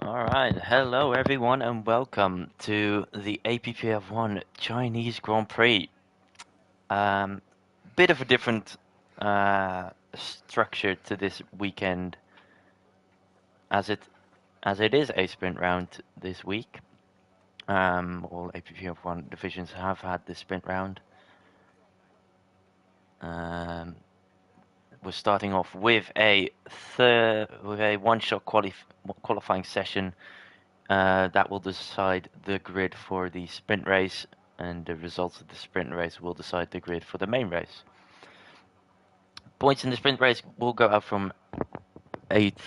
Alright, hello everyone and welcome to the APPF1 Chinese Grand Prix. Bit of a different structure to this weekend as it is a sprint round this week. All APPF1 divisions have had this sprint round. We're starting off with a one-shot qualifying session that will decide the grid for the sprint race, and the results of the sprint race will decide the grid for the main race. Points in the sprint race will go out from 8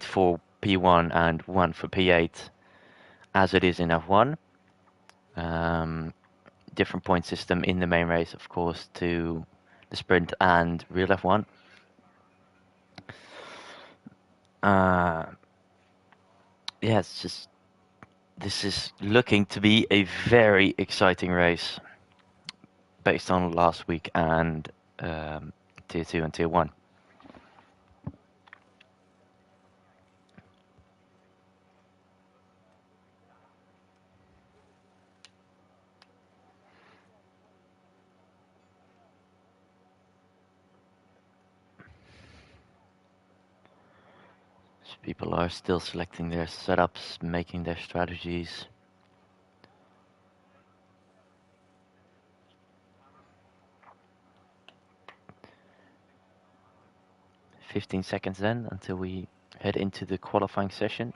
for P1 and 1 for P8, as it is in F1. Different point system in the main race, of course, to the sprint and real F1. Yeah, this is looking to be a very exciting race based on last week and Tier 2 and Tier 1. So people are still selecting their setups, making their strategies. "15 seconds then until we head into the qualifying session.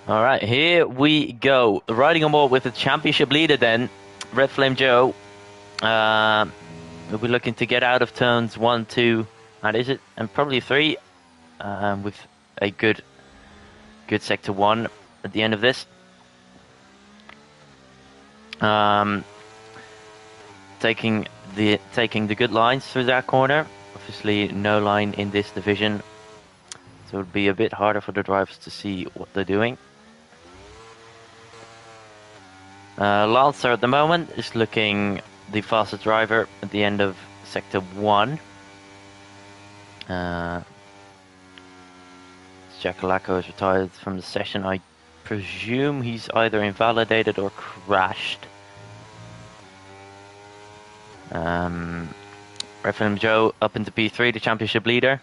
All right, here we go. Riding on board with the championship leader then, Red Flame Joe. We'll be looking to get out of turns 1, 2, and probably 3, with a good sector 1 at the end of this. Taking the good lines through that corner. Obviously, no line in this division, so it would be a bit harder for the drivers to see what they're doing. Lancer at the moment is looking the fastest driver at the end of sector 1. Jackalacco is retired from the session. I presume he's either invalidated or crashed. Referendum Joe up into P3, the championship leader.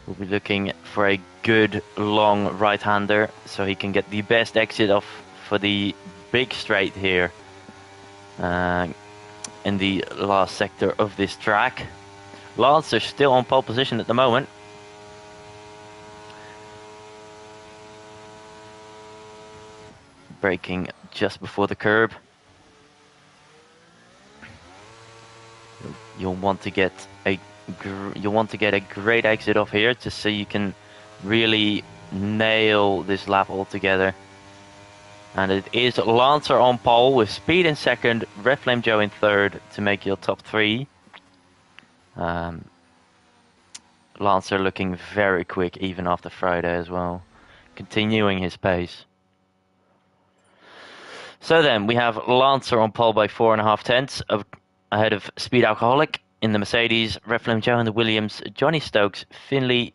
We'll be looking for a good long right-hander so he can get the best exit off for the big straight here in the last sector of this track. Lancer still on pole position at the moment. Braking just before the curb. You'll want to get a great exit off here, just so you can really nail this lap altogether. And it is Lancer on pole with Speed in second, Red Flame Joe in third to make your top 3. Lancer looking very quick even after Friday as well, continuing his pace. So then we have Lancer on pole by 4.5 tenths ahead of Speed Alcoholic in the Mercedes, Red Flame Joe in the Williams, Johnny Stokes, Finley,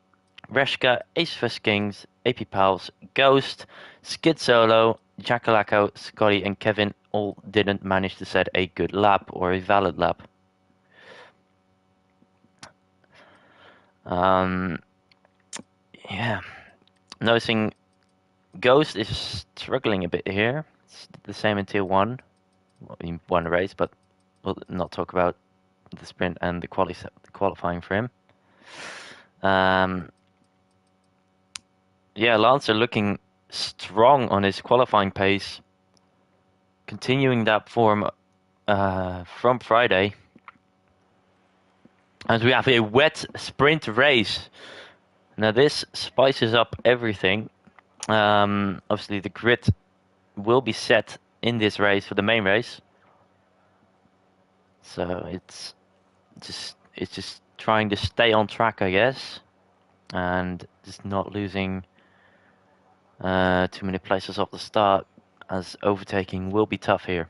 Reshka, Ace First Kings, AP Pals, Ghost, Skid Solo, Jackalacco, Scotty and Kevin all didn't manage to set a good lap or a valid lap. Yeah, noticing Ghost is struggling a bit here. It's the same in Tier 1. Well, he won a race, but we'll not talk about the sprint and the qualifying for him. Yeah, Lancer looking strong on his qualifying pace, continuing that form from Friday. As we have a wet sprint race. Now this spices up everything. Obviously the grid will be set in this race for the main race. So it's just trying to stay on track, I guess, and just not losing Too many places off the start, as overtaking will be tough here.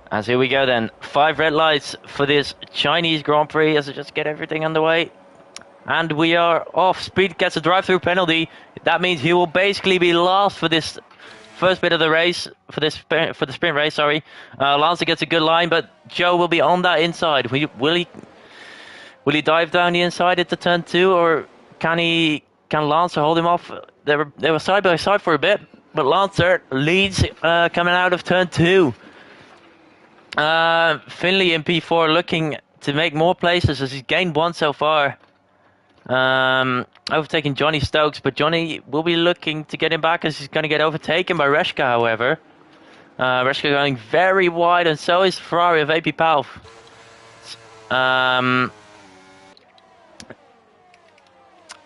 As here we go then, 5 red lights for this Chinese Grand Prix as I just get everything underway. And we are off. Speed gets a drive-through penalty. That means he will basically be last for this first bit of the race, for the sprint race, sorry. Lancer gets a good line, but Joe will be on that inside. Will he dive down the inside into turn 2, or can Lancer hold him off? They were side by side for a bit, but Lancer leads coming out of turn 2. Finley in P4 looking to make more places as he's gained 1 so far. Overtaking Johnny Stokes, but Johnny will be looking to get him back as he's going to get overtaken by Reshka, however. Reshka going very wide, and so is Ferrari of APPF1.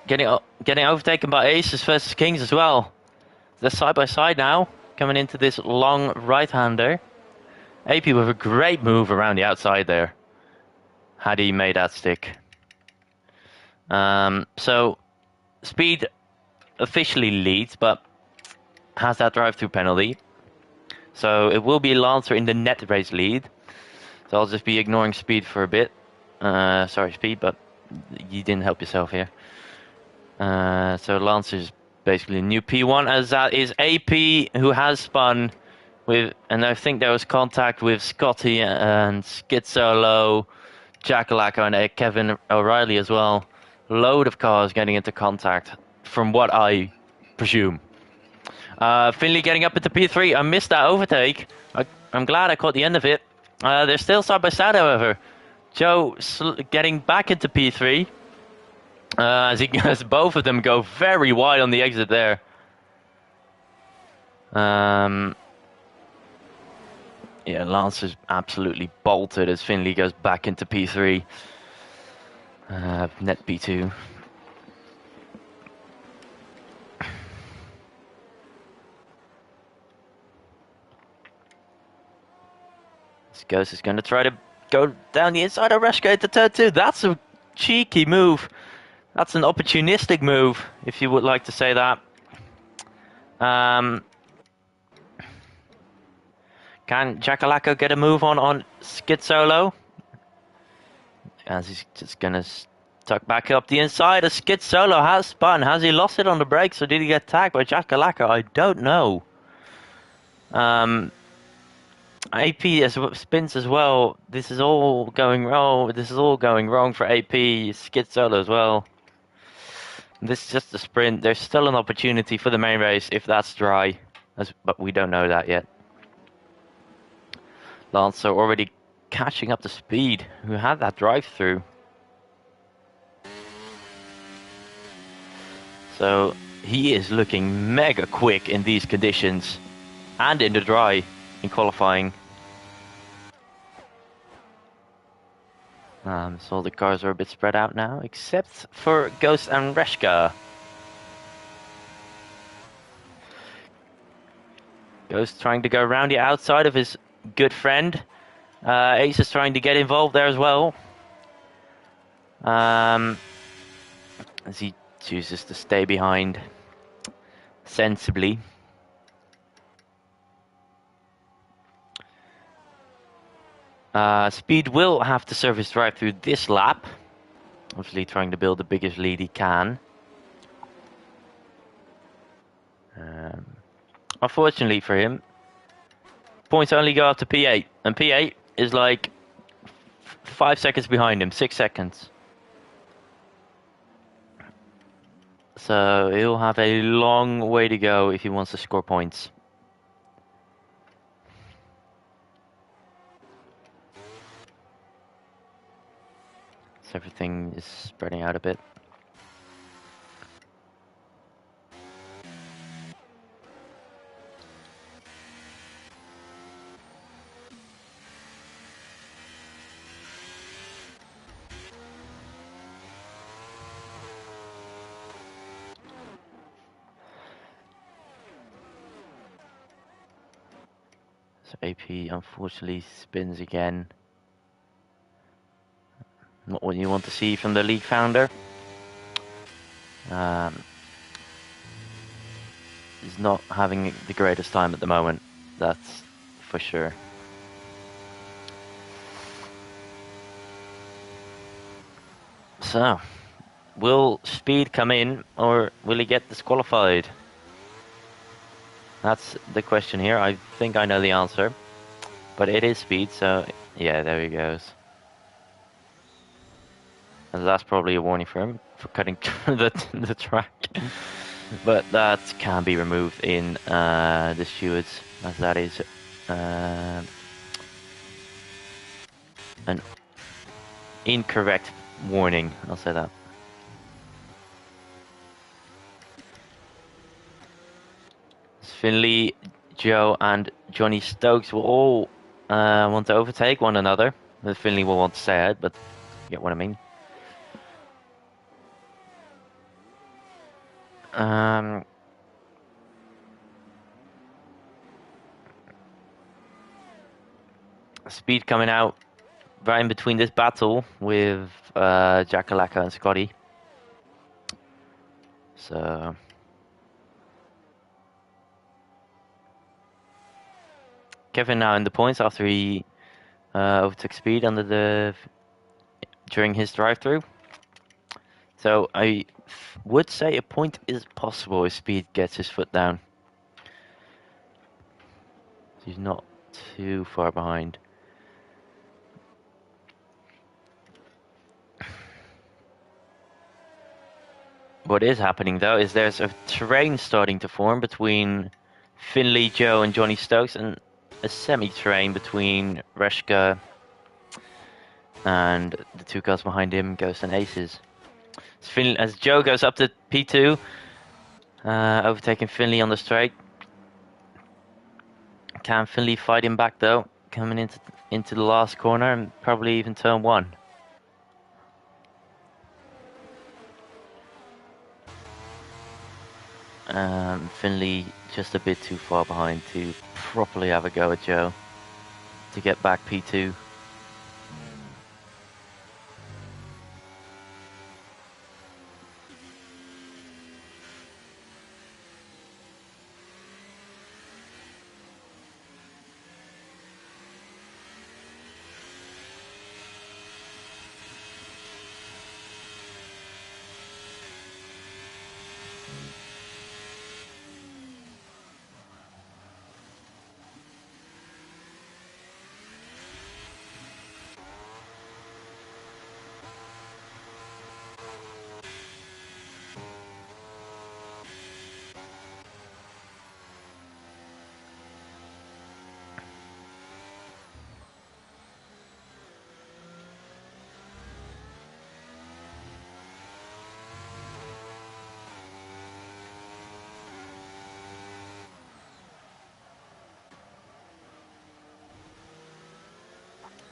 Getting overtaken by Aces versus Kings as well. They're side by side now, coming into this long right-hander. AP with a great move around the outside there. Had he made that stick. So, Speed officially leads, but has that drive-through penalty. So it will be Lancer in the net race lead. So I'll just be ignoring Speed for a bit. Sorry, Speed, but you didn't help yourself here. So Lancer's basically new P1, as that is AP, who has spun with, and I think there was contact with Scotty and Skid Solo, Jackalacko, and Kevin O'Reilly as well. Load of cars getting into contact, from what I presume. Finley getting up into P3. I missed that overtake. I'm glad I caught the end of it. They're still side by side, however. Joe getting back into P3. As both of them go very wide on the exit there. Yeah, Lance is absolutely bolted as Finley goes back into P3. Net P2. This Ghost is going to try to go down the inside of Reshka to turn 2. That's a cheeky move. That's an opportunistic move, if you would like to say that. Can Jackalacko get a move on Skid Solo? As he's just going to tuck back up the inside. As Skid Solo has spun. Has he lost it on the brakes, or did he get tagged by Jackalacko? I don't know. AP spins as well. This is all going wrong. This is all going wrong for AP. Skid Solo as well. This is just a sprint. There's still an opportunity for the main race if that's dry, but we don't know that yet. Lancer already catching up to Speed, who had that drive-through. So he is looking mega quick in these conditions, and in the dry in qualifying. So the cars are a bit spread out now, except for Ghost and Reshka. Ghost trying to go around the outside of his good friend. Ace is trying to get involved there as well. As he chooses to stay behind sensibly. Speed will have to serve his drive through this lap. Obviously trying to build the biggest lead he can. Unfortunately for him, points only go up to P8. And P8 is like 5 seconds behind him, 6 seconds. So he'll have a long way to go if he wants to score points. So everything is spreading out a bit. So AP unfortunately spins again. Not what you want to see from the league founder. He's not having the greatest time at the moment, that's for sure. So, will Speed come in or will he get disqualified? That's the question here. I think I know the answer, but it is Speed, so yeah, there he goes. And that's probably a warning for him for cutting the track. But that can be removed in the stewards, as that is an incorrect warning, I'll say that. Finley, Joe and Johnny Stokes will all want to overtake one another. Finley will want to stay ahead, but you get what I mean. Speed coming out right in between this battle with Jackalaka and Scotty. So Kevin now in the points after he overtook Speed during his drive-through. So I would say a point is possible if Speed gets his foot down. He's not too far behind. What is happening though is there's a terrain starting to form between Finley, Joe and Johnny Stokes, and a semi-terrain between Reshka and the two cars behind him, Ghost and Aces. As Joe goes up to P2, overtaking Finley on the straight. Can Finley fight him back though, coming into the last corner and probably even turn one? Finley just a bit too far behind to properly have a go at Joe to get back P2.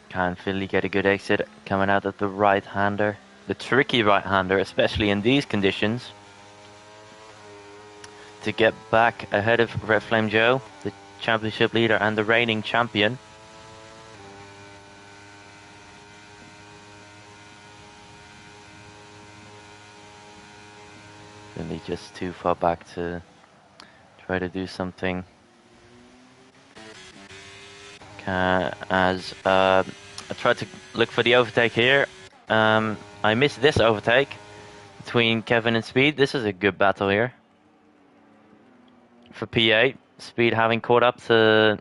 Can Finley get a good exit coming out of the right-hander? The tricky right-hander, especially in these conditions. To get back ahead of Red Flame Joe, the championship leader and the reigning champion. Finley just too far back to try to do something. I tried to look for the overtake here. I missed this overtake between Kevin and Speed. This is a good battle here for P8. Speed having caught up to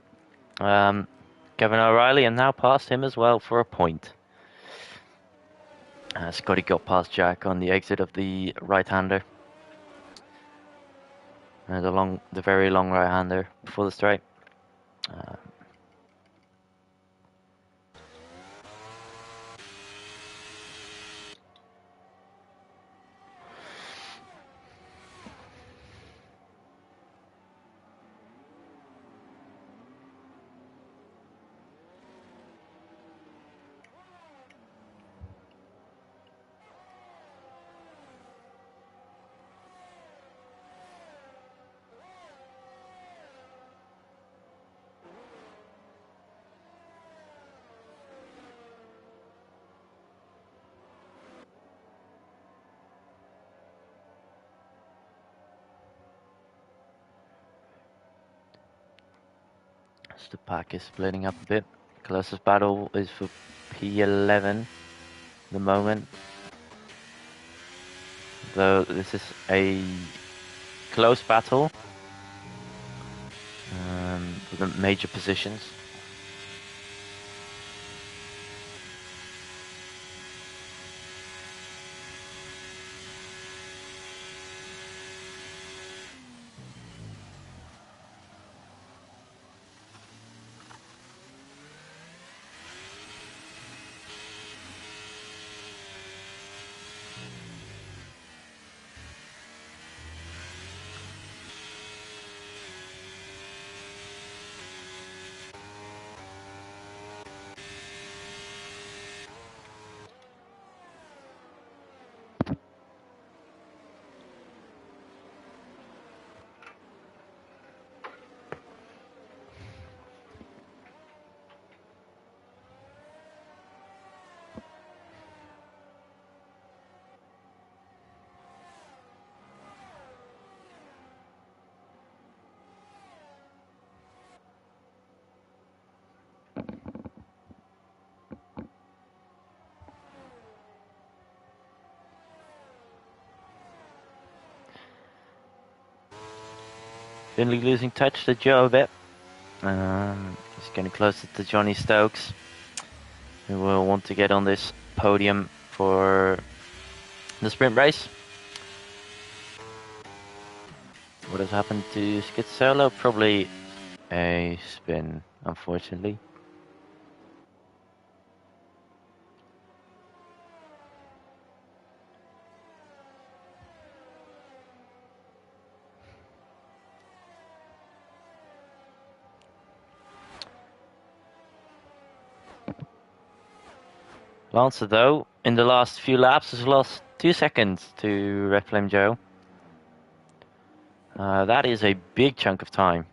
Kevin O'Reilly and now passed him as well for a point. Scotty got past Jack on the exit of the right-hander. The very long right-hander before the straight. The pack is splitting up a bit. Closest battle is for P11 at the moment. Though this is a close battle with the major positions. Finley losing touch to Joe a bit. He's getting closer to Johnny Stokes, who will want to get on this podium for the sprint race. What has happened to Skid Solo? Probably a spin, unfortunately. Lancer, though, in the last few laps has lost 2 seconds to Red Flame Joe. That is a big chunk of time.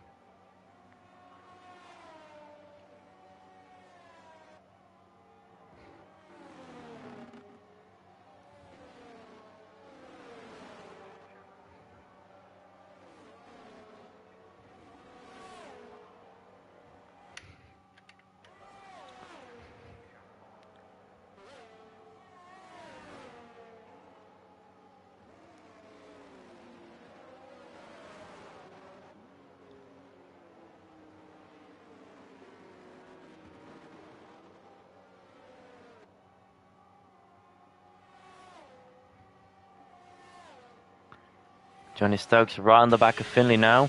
Johnny Stokes right on the back of Finley now.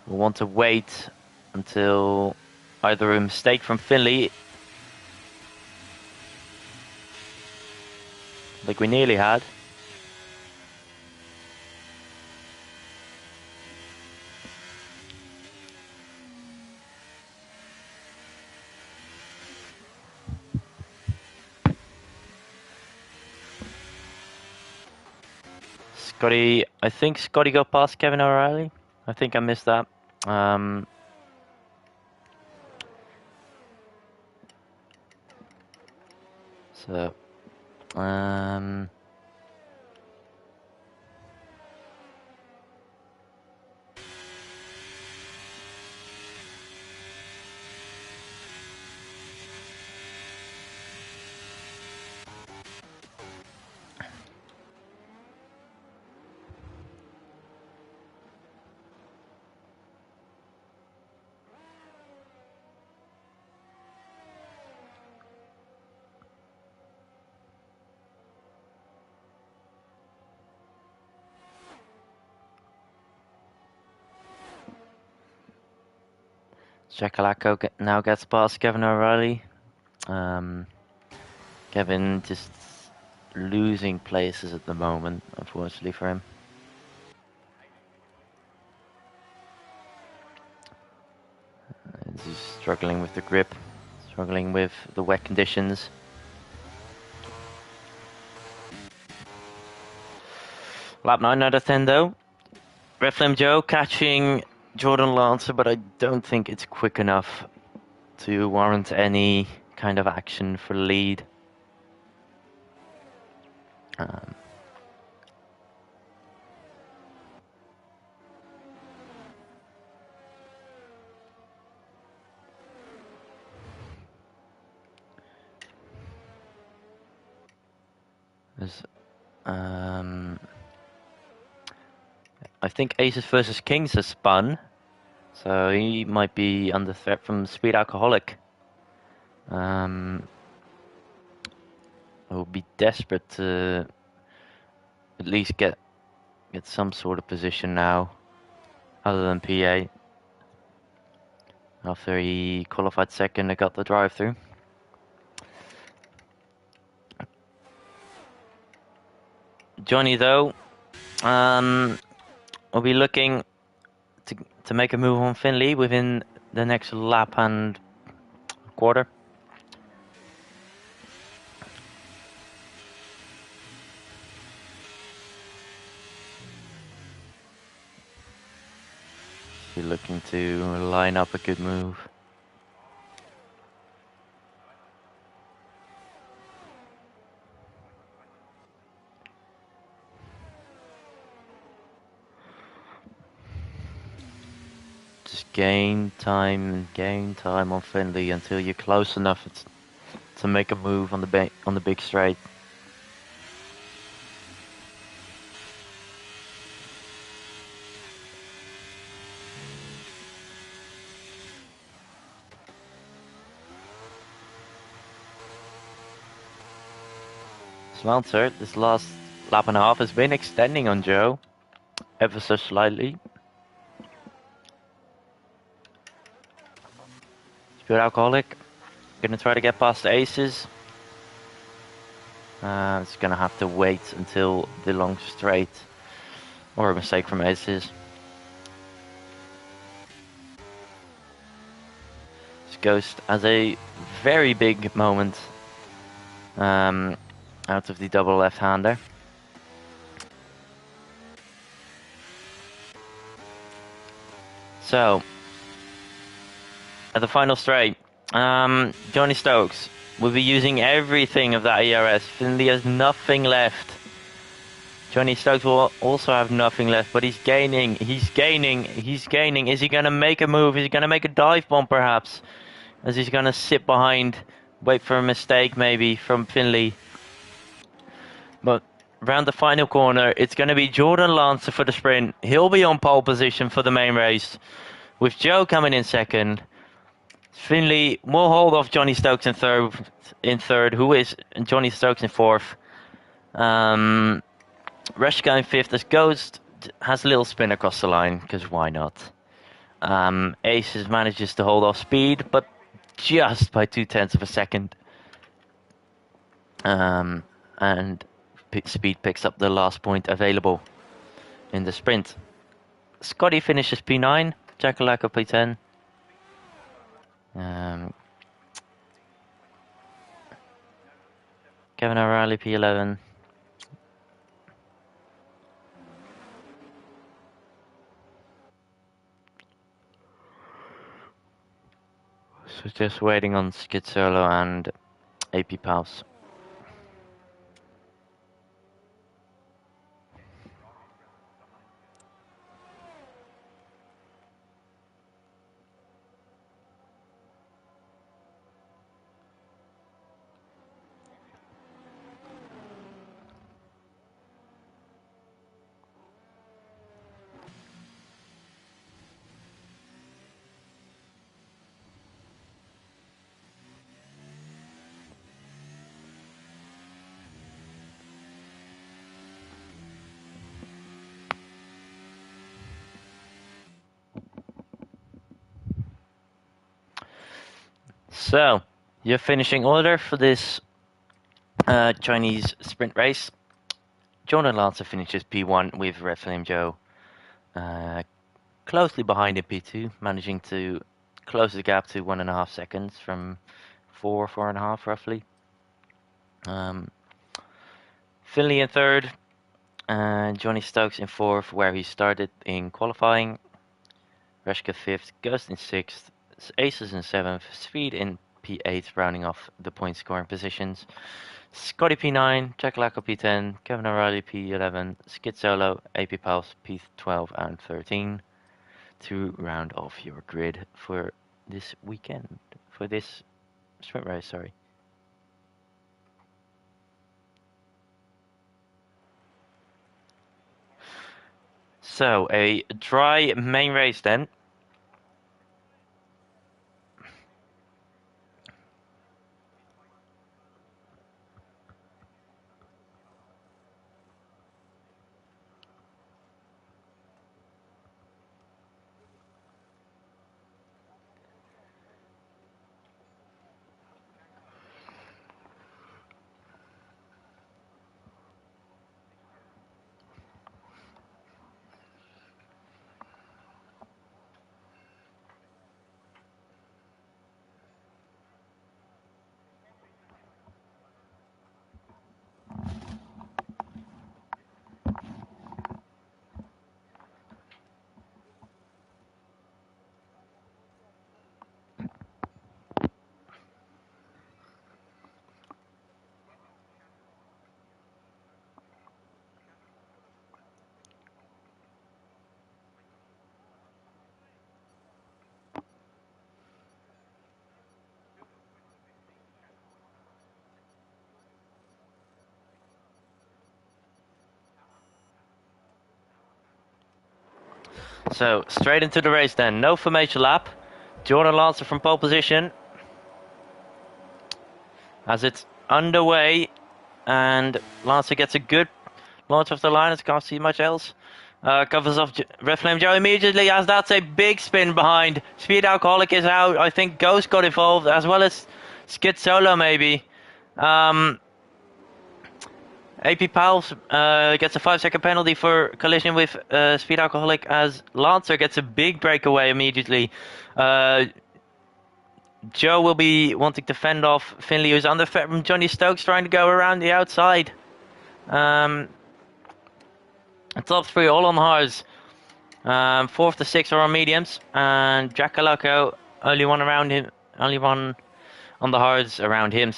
We'll want to wait until either a mistake from Finley, like we nearly had, Scotty. I think Scotty got past Kevin O'Reilly. I think I missed that. So, Shakalako now gets past Kevin O'Reilly. Kevin just losing places at the moment, unfortunately for him. He's struggling with the grip, struggling with the wet conditions. Lap 9 out of 10 though. Red Flame Joe catching Jordan Lancer, but I don't think it's quick enough to warrant any kind of action for lead. There's, I think Aces versus Kings has spun, so he might be under threat from Speed Alcoholic. Will be desperate to at least get some sort of position now, other than PA. After he qualified second, and got the drive through. Johnny though, will be looking to make a move on Finley within the next lap and quarter. Be looking to line up a good move. Just gain time on Finley until you're close enough to make a move on the big straight. Smelter, this last lap and a half has been extending on Joe, ever so slightly. Speed Alcoholic, gonna try to get past the Aces. It's gonna have to wait until the long straight, or a mistake from Aces. This Ghost has a very big moment out of the double left-hander. So, at the final straight, Johnny Stokes will be using everything of that ERS. Finley has nothing left. Johnny Stokes will also have nothing left, but he's gaining. Is he going to make a move? Is he going to make a dive bomb, perhaps? As he's going to sit behind, wait for a mistake, maybe, from Finley. But round the final corner, it's going to be Jordan Lancer for the sprint. He'll be on pole position for the main race, with Joe coming in second. Finley will hold off Johnny Stokes in third, who is Johnny Stokes in fourth. Reshka in fifth, as Ghost has a little spin across the line, because why not? Aces manages to hold off Speed, but just by 0.2 of a second. And Speed picks up the last point available in the sprint. Scotty finishes P9, Jackalaka P10. Kevin O'Reilly P11. So just waiting on Skid Solo and AP Pulse. So, your finishing order for this Chinese sprint race. Jordan Lancer finishes P1 with Red Flame Joe closely behind in P2, managing to close the gap to 1.5 seconds from 4.5 roughly. Finley in third, and Johnny Stokes in fourth, where he started in qualifying. Reshka fifth, Ghost in sixth, Aces in seventh, Speed in P8, rounding off the point scoring positions. Scotty P9, Jack Lacko P10, Kevin O'Reilly P11, Skid Solo, AP Pulse P12 and 13 to round off your grid for this weekend, for this sprint race, sorry. So, a dry main race then. So, straight into the race then. No formation lap. Jordan Lancer from pole position. As it's underway. And Lancer gets a good launch off the line. I can't see much else. Covers off Red Flame Joe immediately as that's a big spin behind. Speed Alcoholic is out. I think Ghost got involved as well as Skid Solo maybe. AP Pals gets a 5-second penalty for collision with Speed Alcoholic as Lancer gets a big breakaway immediately. Joe will be wanting to fend off Finley, who's under threat from Johnny Stokes, trying to go around the outside. Top 3 all on hards. 4th to 6 are on mediums, and Jack Calaco only one around him, only one on the hards around him.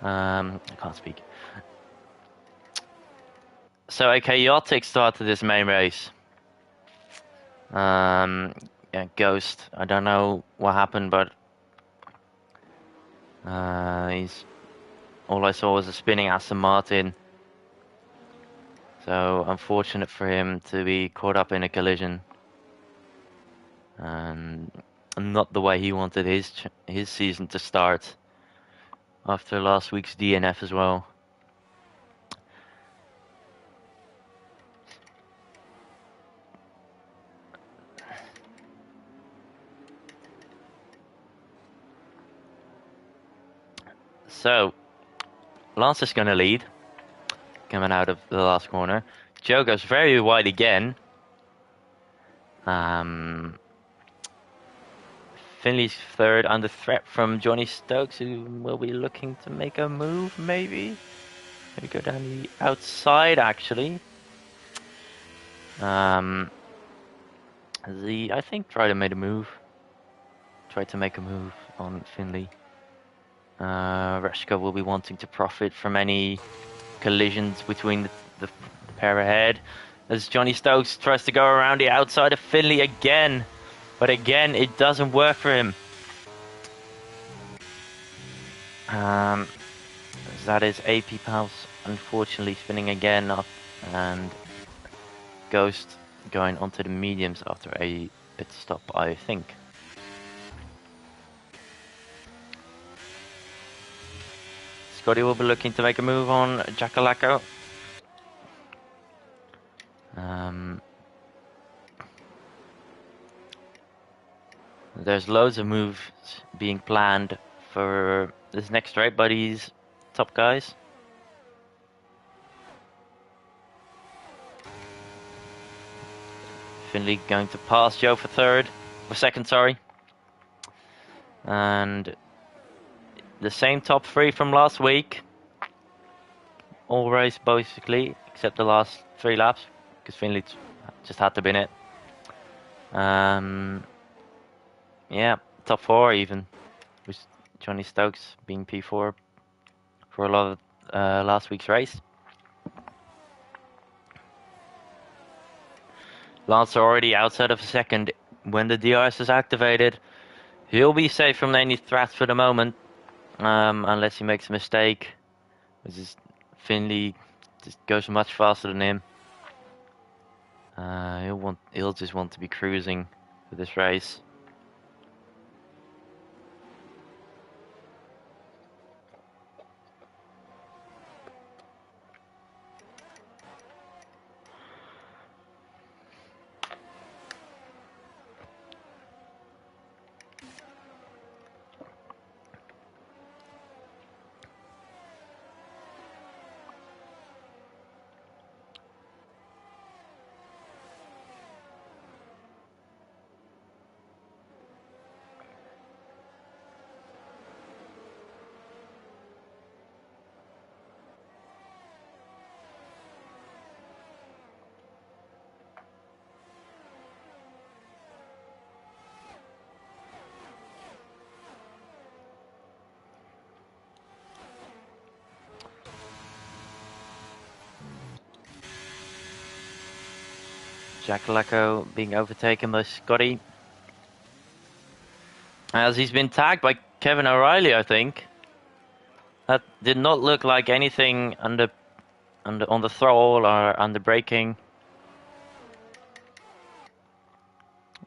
I can't speak. So a chaotic start to this main race. Yeah, Ghost. I don't know what happened, but he's. All I saw was a spinning Aston Martin. So unfortunate for him to be caught up in a collision, and not the way he wanted his season to start after last week's DNF as well. So Lance is going to lead, coming out of the last corner. Joe goes very wide again. Finley's third, under threat from Johnny Stokes, who will be looking to make a move, maybe. Maybe go down the outside, actually. I think tried to make a move. Tried to make a move on Finley. Reshka will be wanting to profit from any collisions between the pair ahead, as Johnny Stokes tries to go around the outside of Finley again, but again it doesn't work for him. That is AP Pals unfortunately spinning again up, and Ghost going onto the mediums after a pit stop, I think. Scotty will be looking to make a move on Jackalacco. There's loads of moves being planned for this next race by these top guys. Finley going to pass Joe for second, sorry. And the same top 3 from last week. All race basically, except the last 3 laps, because Finley just had to bin it. Yeah, top 4 even, with Johnny Stokes being P4 for a lot of last week's race. Lance already outside of a second. When the DRS is activated, he'll be safe from any threats for the moment, unless he makes a mistake. Finley just goes much faster than him. He'll just want to be cruising for this race. Jack Lacko being overtaken by Scotty. As he's been tagged by Kevin O'Reilly, I think. That did not look like anything on the throttle or on the braking.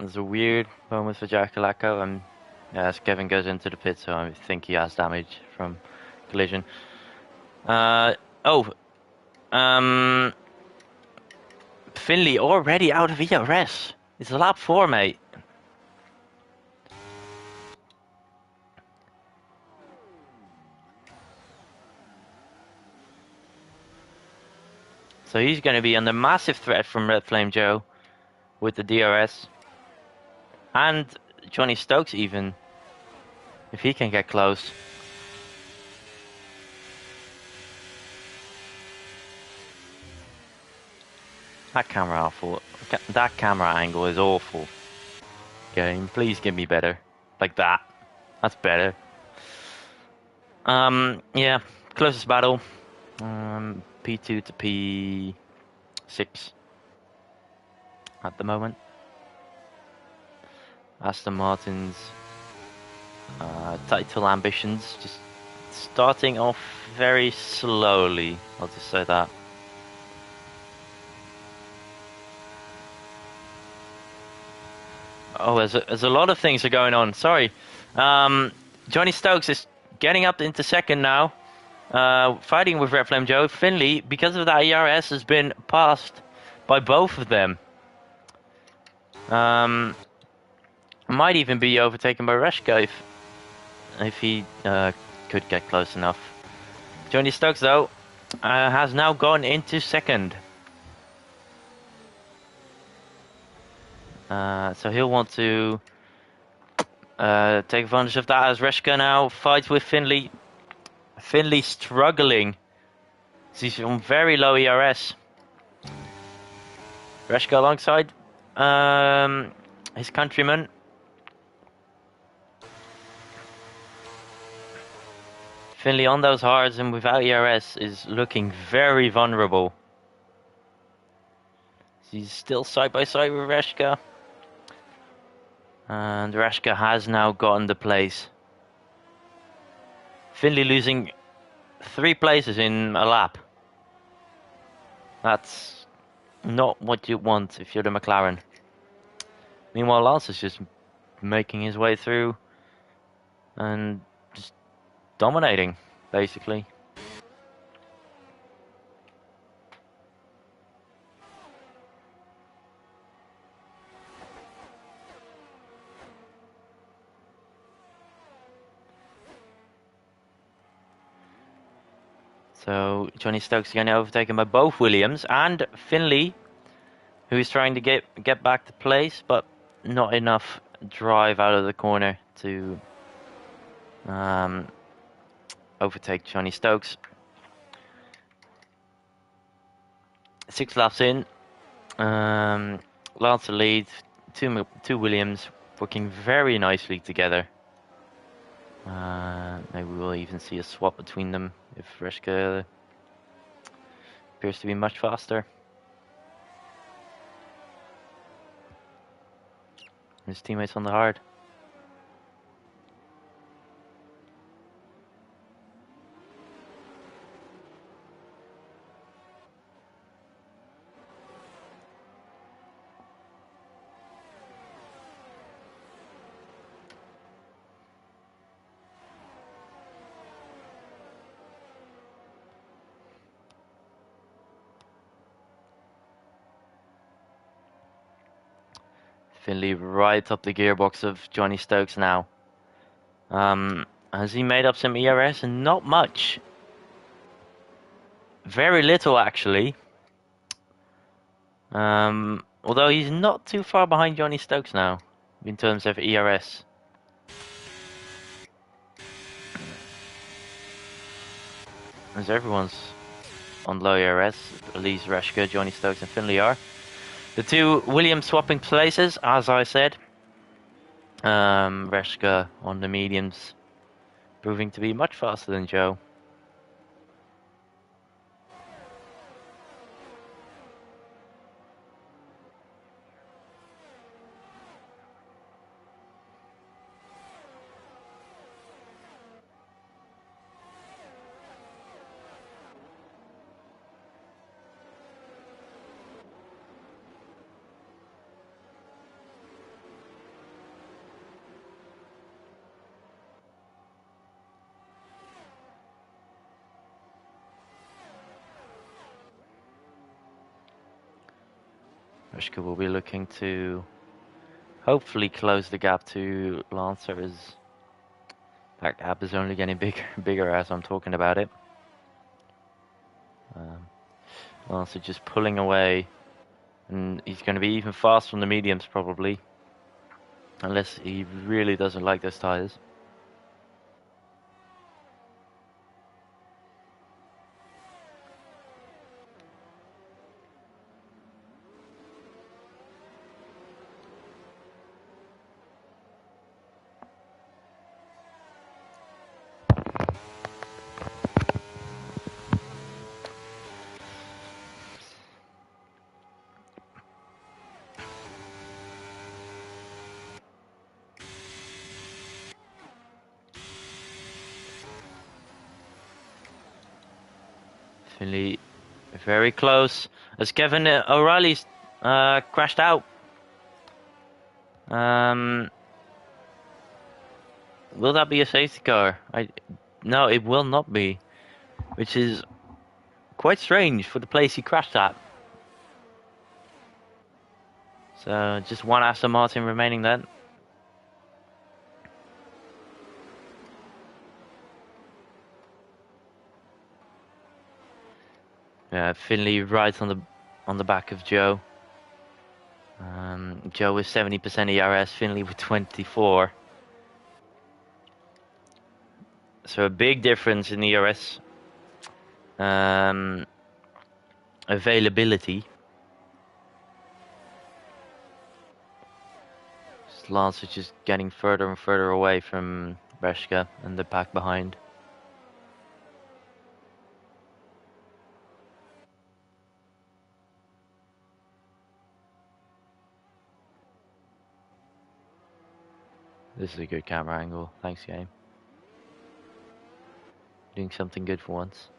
It was a weird moment for Jack Lacko, and as Kevin goes into the pit, so I think he has damage from collision. Finley already out of ERS. It's lap 4, mate. So he's going to be under massive threat from Red Flame Joe with the DRS. And Johnny Stokes even, if he can get close. That camera awful. That camera angle is awful. Game, please give me better. Like that. That's better. Yeah, closest battle. P2 to P6 at the moment. Aston Martin's title ambitions just starting off very slowly. I'll just say that. Oh, there's a lot of things are going on. Sorry. Johnny Stokes is getting up into second now. Fighting with Red Flame Joe. Finley, because of that ERS, has been passed by both of them. Might even be overtaken by Reshka if he could get close enough. Johnny Stokes, though, has now gone into second. So he'll want to take advantage of that as Reshka now fights with Finley. Finley struggling. He's on very low ERS. Reshka alongside his countryman. Finley on those hards and without ERS is looking very vulnerable. He's still side by side with Reshka. And Reshka has now gotten the place. Finley losing 3 places in a lap. That's not what you want if you're the McLaren. Meanwhile, Lance is just making his way through and just dominating, basically. So Johnny Stokes getting overtaken by both Williams and Finley, who is trying to get back to place, but not enough drive out of the corner to overtake Johnny Stokes. 6 laps in, Lance lead, two Williams working very nicely together. Maybe we'll even see a swap between them if Reshka appears to be much faster. His teammates on the hard. Finley right up the gearbox of Johnny Stokes now. Has he made up some ERS? Not much. Very little, actually. Although he's not too far behind Johnny Stokes now, in terms of ERS. As everyone's on low ERS, Elise, Reshka, Johnny Stokes and Finley are. The two Williams swapping places, as I said. Reshka on the mediums, proving to be much faster than Joe. Reshka will be looking to hopefully close the gap to Lancer, as that gap is only getting bigger and bigger as I'm talking about it. Lancer just pulling away, and he's going to be even faster on the mediums probably, unless he really doesn't like those tires. Finley very close as Kevin O'Reilly's crashed out. Will that be a safety car? No, it will not be, which is quite strange for the place he crashed at. So just one Aston Martin remaining then. Yeah, Finley right on the back of Joe. Joe with 70% ERS, Finley with 24. So a big difference in ERS availability. Lance is just getting further and further away from Breshka and the pack behind. This is a good camera angle. Thanks, game. Doing something good for once.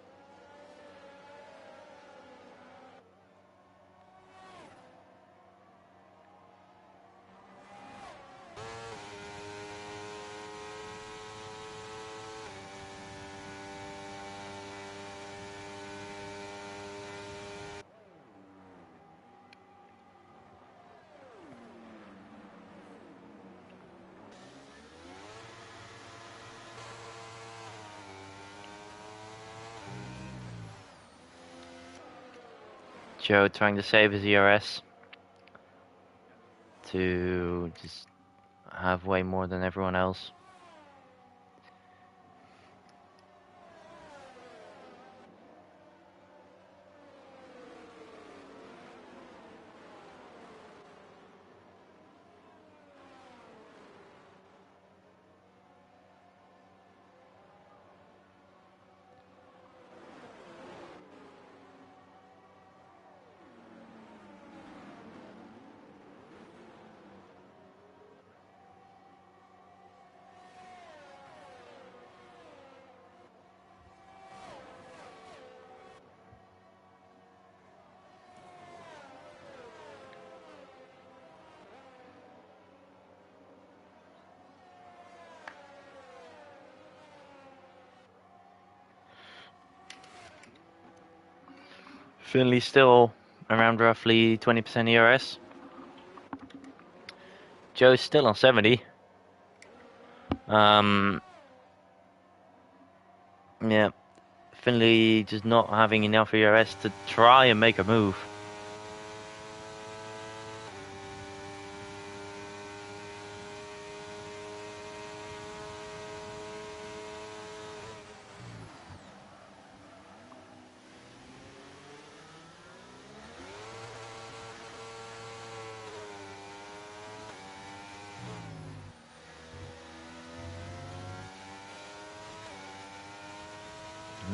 Joe trying to save his ERS to just have way more than everyone else. Finley still around roughly 20% ERS. Joe's still on 70. Yeah, Finley just not having enough ERS to try and make a move.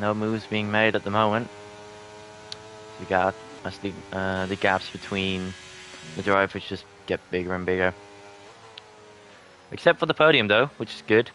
No moves being made at the moment. You got as the gaps between the drivers just get bigger and bigger. Except for the podium though, which is good.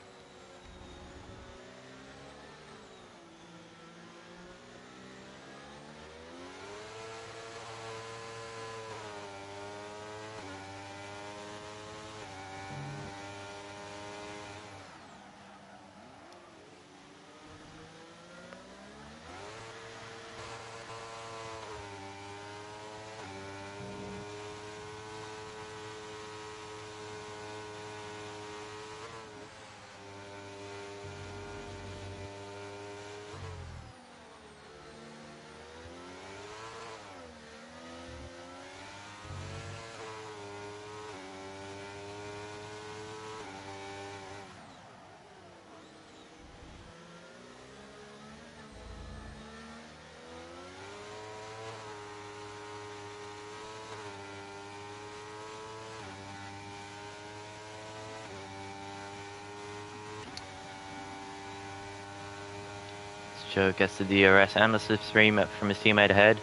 Joe gets the DRS and the slipstream from his teammate ahead.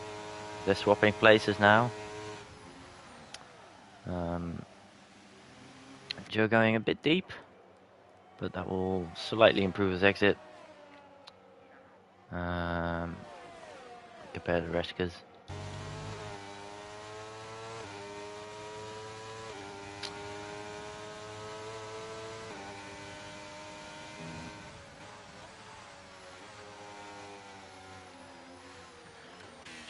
They're swapping places now. Joe going a bit deep, but that will slightly improve his exit compared to Reshka's.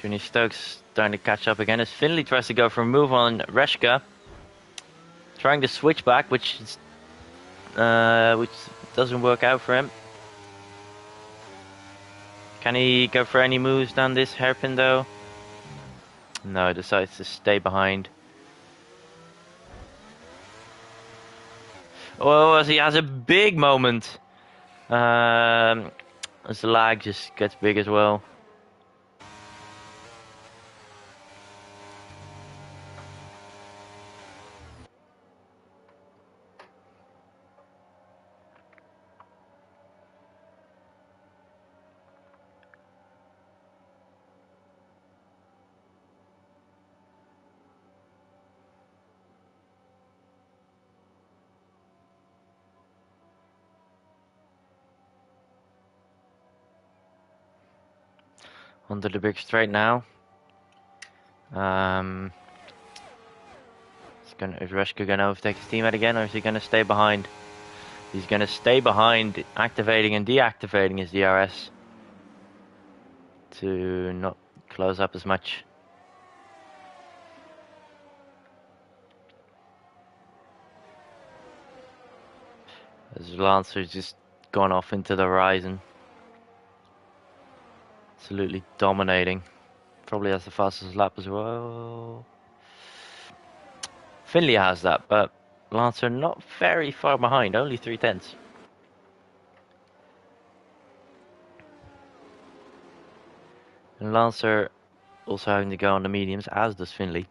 Junior Stokes starting to catch up again as Finley tries to go for a move on Reshka. Trying to switch back, which doesn't work out for him. Can he go for any moves down this hairpin though? No, decides to stay behind. Oh, as he has a big moment. As the lag just gets big as well. Onto the big straight now. Is Reshka going to overtake his teammate again, or is he going to stay behind? He's going to stay behind, activating and deactivating his DRS to not close up as much. As Lancer's just gone off into the horizon. Absolutely dominating. Probably has the fastest lap as well. Finley has that, but Lancer not very far behind, only 3/10. And Lancer also having to go on the mediums, as does Finley.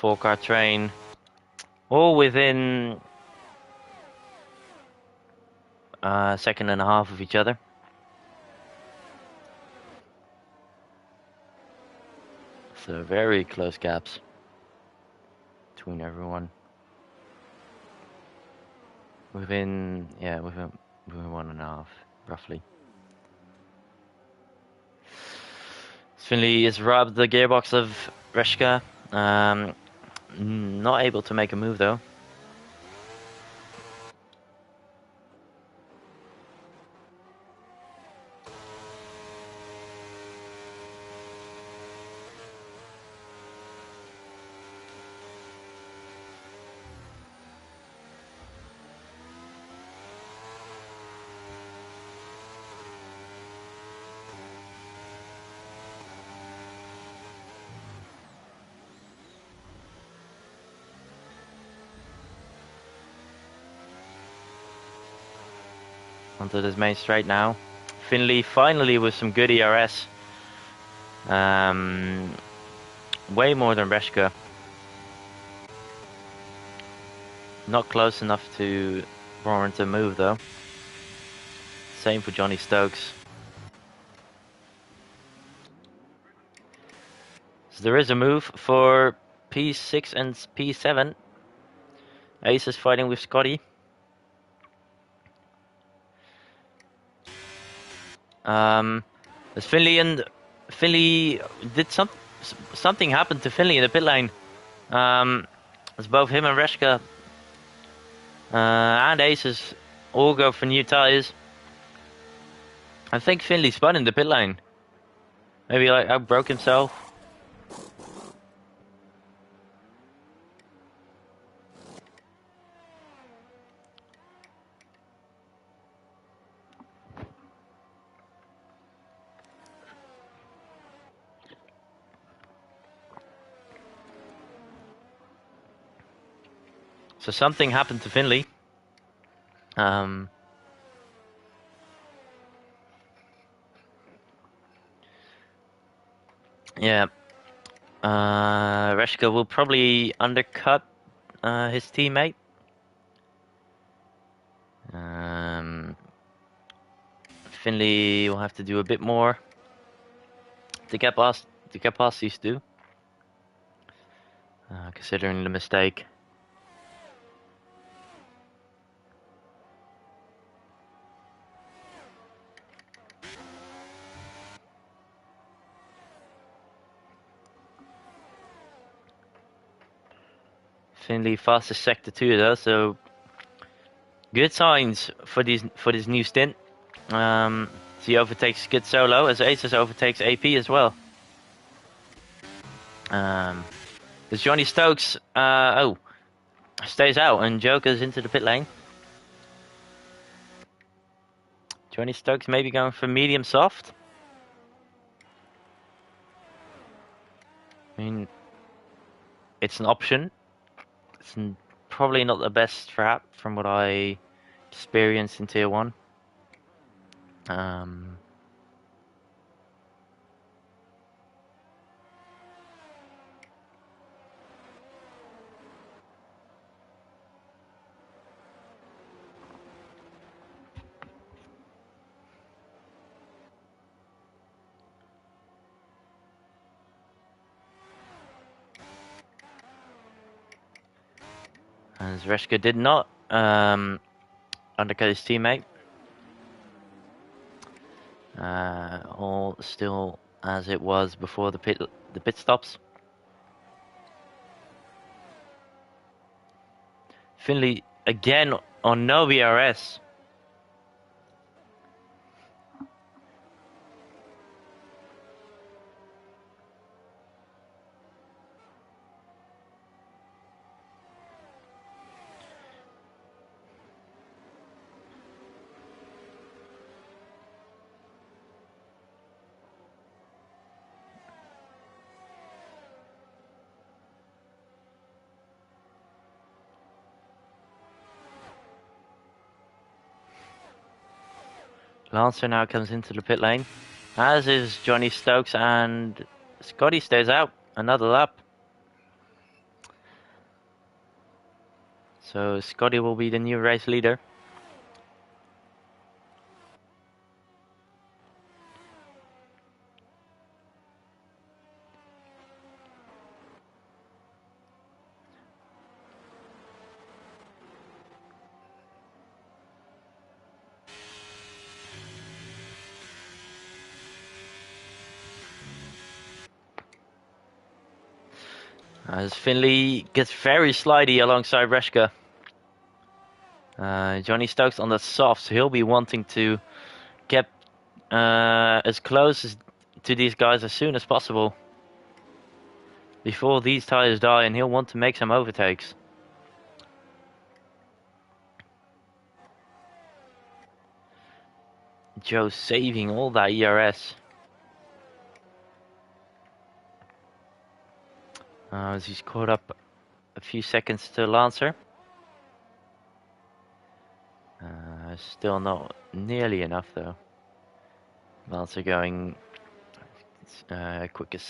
4-car train, all within a second and a half of each other. So very close gaps between everyone. Within 1.5, roughly. Finley has robbed the gearbox of Reshka. Not able to make a move though. Onto this main straight now. Finley finally with some good ERS. Way more than Reshka. Not close enough to warrant a move though. Same for Johnny Stokes. So there is a move for P6 and P7. Ace is fighting with Scotty. As Finley did something happened to Finley in the pit lane. As both him and Reshka and Aces all go for new tires. I think Finley spun in the pit lane. Maybe like outbroke himself. So something happened to Finley. Yeah. Reshka will probably undercut his teammate. Finley will have to do a bit more to get past these two. Considering the mistake. Finley fastest sector 2 though, so good signs for this new stint. He overtakes Skid Solo as Aces overtakes AP as well. As Johnny Stokes stays out and Joker's into the pit lane. Johnny Stokes maybe going for medium soft. I mean, it's an option. It's probably not the best strat from what I experienced in Tier 1. As Reshka did not undercut his teammate. All still as it was before the pit stops. Finley again on no VRS. Lancer now comes into the pit lane, as is Johnny Stokes, and Scotty stays out another lap. So Scotty will be the new race leader. As Finley gets very slidey alongside Reshka. Johnny Stokes on the softs, he'll be wanting to get as close to these guys as soon as possible before these tires die, and he'll want to make some overtakes. Joe saving all that ERS. As he's caught up a few seconds to Lancer. Still not nearly enough though. Lancer going quick as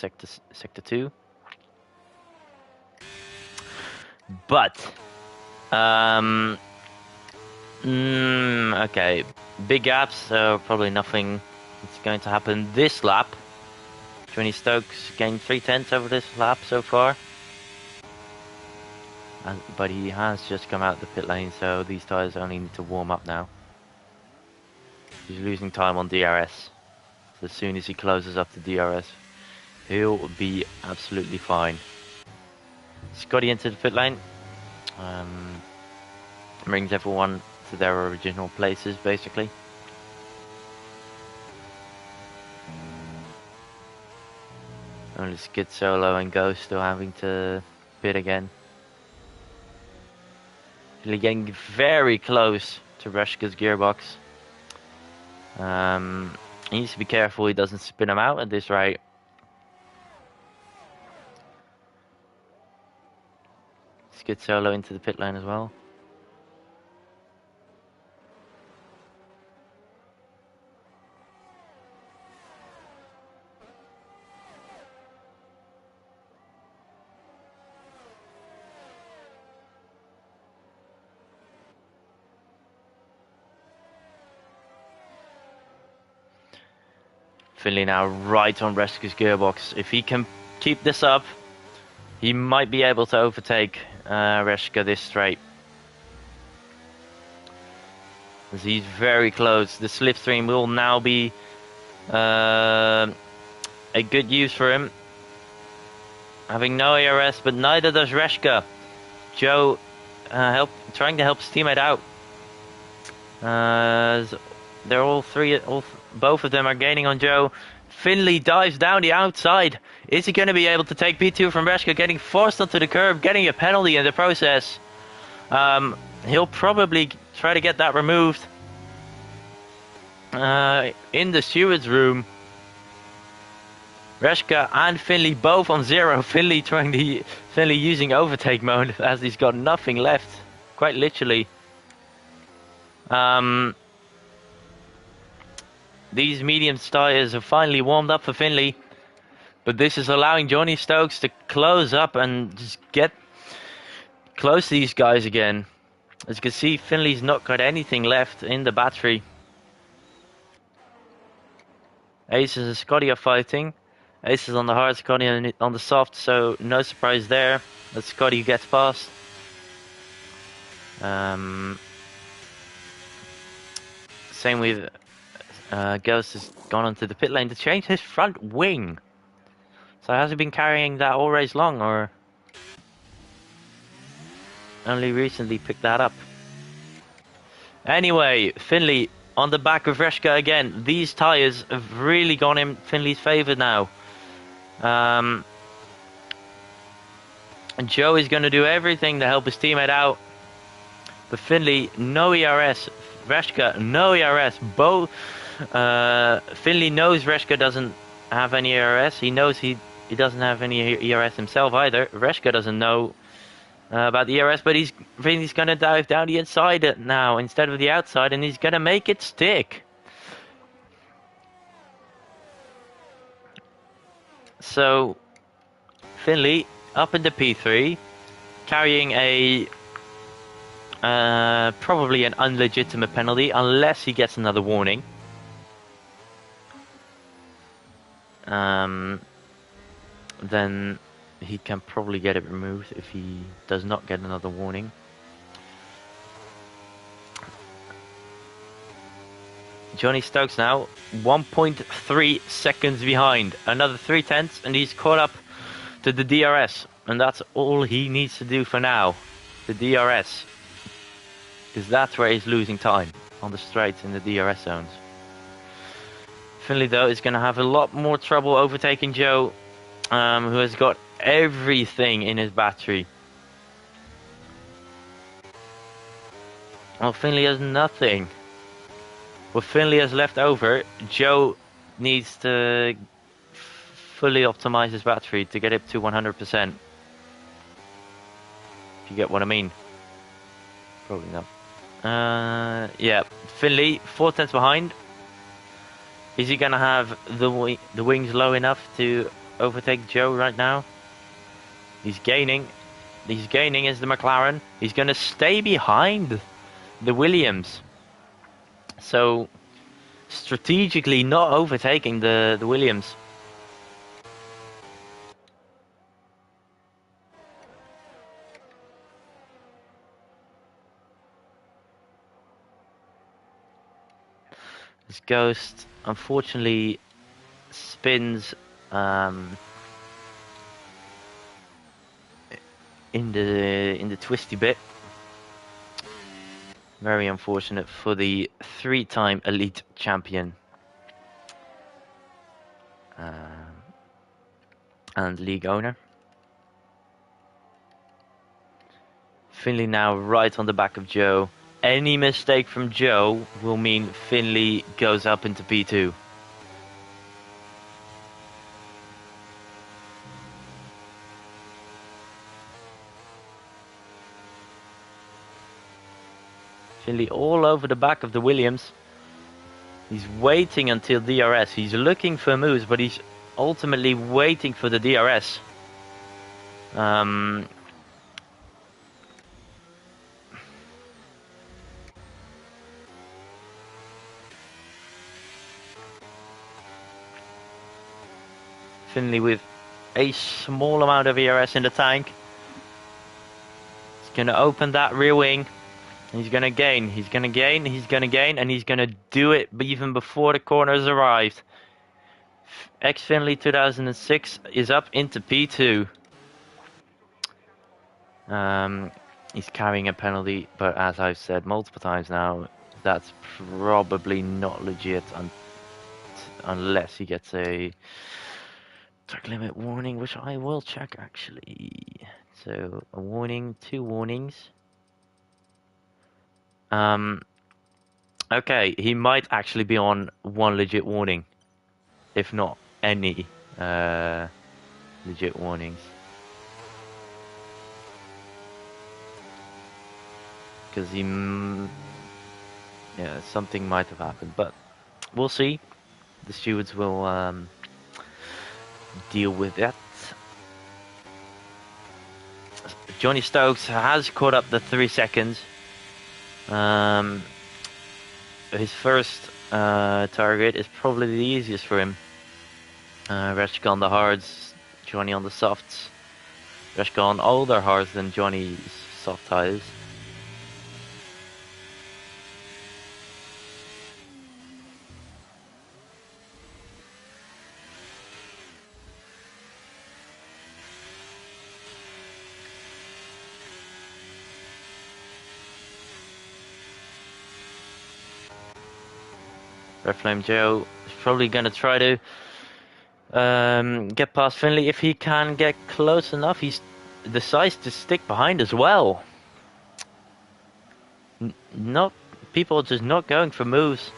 sector 2. But okay, big gaps, so probably nothing is going to happen this lap. Johnny Stokes gained 3/10 over this lap so far. But he has just come out the pit lane, so these tyres only need to warm up now. He's losing time on DRS. So as soon as he closes up the DRS, he'll be absolutely fine. Scotty into the pit lane. Brings everyone to their original places, basically. Only Skid Solo and Ghost still having to pit again. Really getting very close to Reshka's gearbox. He needs to be careful he doesn't spin him out at this rate. Skid Solo into the pit lane as well. Finley now right on Reshka's gearbox. If he can keep this up, he might be able to overtake Reshka this straight. As he's very close. The slipstream will now be a good use for him. Having no ARS, but neither does Reshka. Joe trying to help his teammate out. They're both of them are gaining on Joe. Finley dives down the outside. Is he going to be able to take P2 from Reshka? Getting forced onto the curb, getting a penalty in the process. He'll probably try to get that removed. In the steward's room. Reshka and Finley both on 0. Finley using overtake mode as he's got nothing left. Quite literally. These medium tyres have finally warmed up for Finley, but this is allowing Johnny Stokes to close up and just get close to these guys again. As you can see, Finley's not got anything left in the battery. Aces and Scotty are fighting. Aces on the hard, Scotty on the soft, so no surprise there that Scotty gets past. Same with Ghost has gone onto the pit lane to change his front wing. So has he been carrying that all race long, or only recently picked that up? Anyway, Finley on the back of Reshka again. These tyres have really gone in Finley's favour now. And Joe is going to do everything to help his teammate out. But Finley, no ERS. Reshka, no ERS. Finley knows Reshka doesn't have any ERS. He knows he doesn't have any ERS himself either. Reshka doesn't know about the ERS, but Finley's going to dive down the inside now instead of the outside, and he's going to make it stick. So Finley up into P3, carrying a Probably an unlegitimate penalty, unless he gets another warning. Then he can probably get it removed if he does not get another warning. Johnny Stokes now 1.3 seconds behind. Another 3/10 and he's caught up to the DRS. And that's all he needs to do for now. The DRS. Because that's where he's losing time. On the straights in the DRS zones. Finley though is going to have a lot more trouble overtaking Joe. Who has got everything in his battery. Well, Finley has nothing. What Finley has left over, Joe needs to fully optimize his battery to get it to 100%. If you get what I mean. Probably not. Yeah, Finley, 4/10 behind. Is he gonna have the wings low enough to overtake Joe right now? He's gaining. He's gaining as the McLaren. He's gonna stay behind the Williams. So strategically not overtaking the Williams. This Ghost unfortunately spins in the twisty bit. Very unfortunate for the 3-time elite champion and league owner. Finley now right on the back of Joe. Any mistake from Joe will mean Finley goes up into P2. Finley all over the back of the Williams. He's waiting until DRS. He's looking for moves, but he's ultimately waiting for the DRS. Finley with a small amount of ERS in the tank. He's going to open that rear wing. He's going to gain. He's going to gain. He's going to gain. And he's going to do it even before the corners arrived. Finley 2006 is up into P2. He's carrying a penalty. But as I've said multiple times now, that's probably not legit unless he gets a track limit warning, which I will check actually. So a warning, 2 warnings. Okay, he might actually be on 1 legit warning, if not any legit warnings. Because yeah, something might have happened, but we'll see. The stewards will deal with that. Johnny Stokes has caught up the 3 seconds. His first target is probably the easiest for him. Reshka on the hards, Johnny on the softs. Reshka on older hards than Johnny's soft tires. Red Flame Joe is probably going to try to get past Finley. If he can get close enough, he decides to stick behind as well. Not people just not going for moves.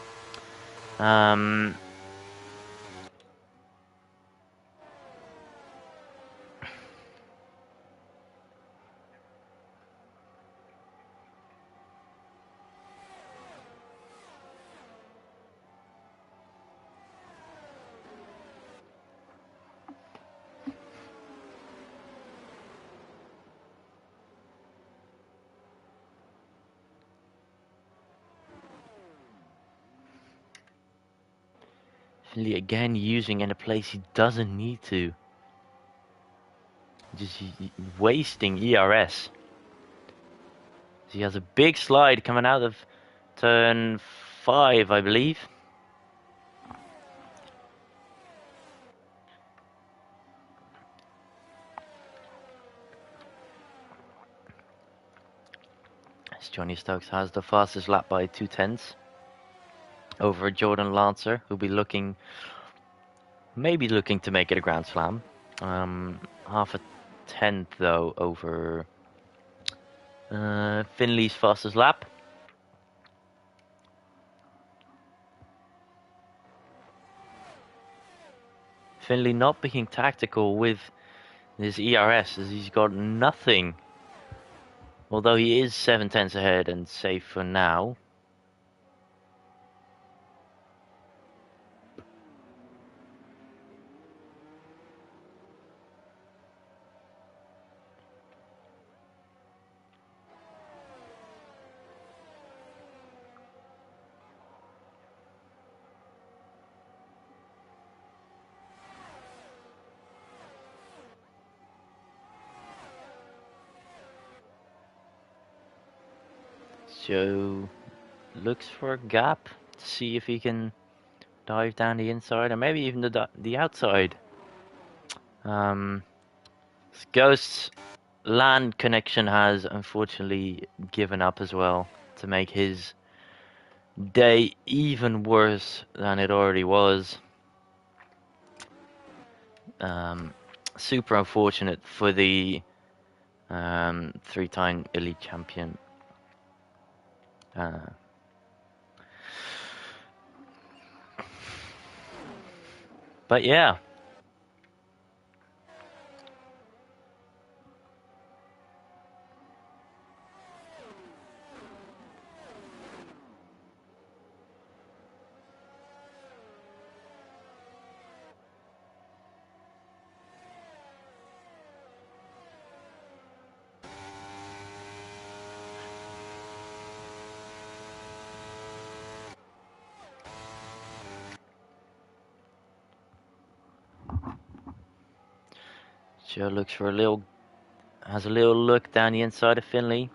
Finley again using in a place he doesn't need to. Just wasting ERS. He has a big slide coming out of turn 5, I believe. As Johnny Stokes has the fastest lap by 2/10 over Jordan Lancer, who'll be maybe looking to make it a Grand Slam. Half a tenth though over Finley's fastest lap. Finley not being tactical with his ERS as he's got nothing. Although he is 7/10 ahead and safe for now. Joe looks for a gap to see if he can dive down the inside or maybe even the outside. Ghost's land connection has unfortunately given up as well to make his day even worse than it already was. Super unfortunate for the 3-time elite champion. But yeah. Joe looks for has a little look down the inside of Finley.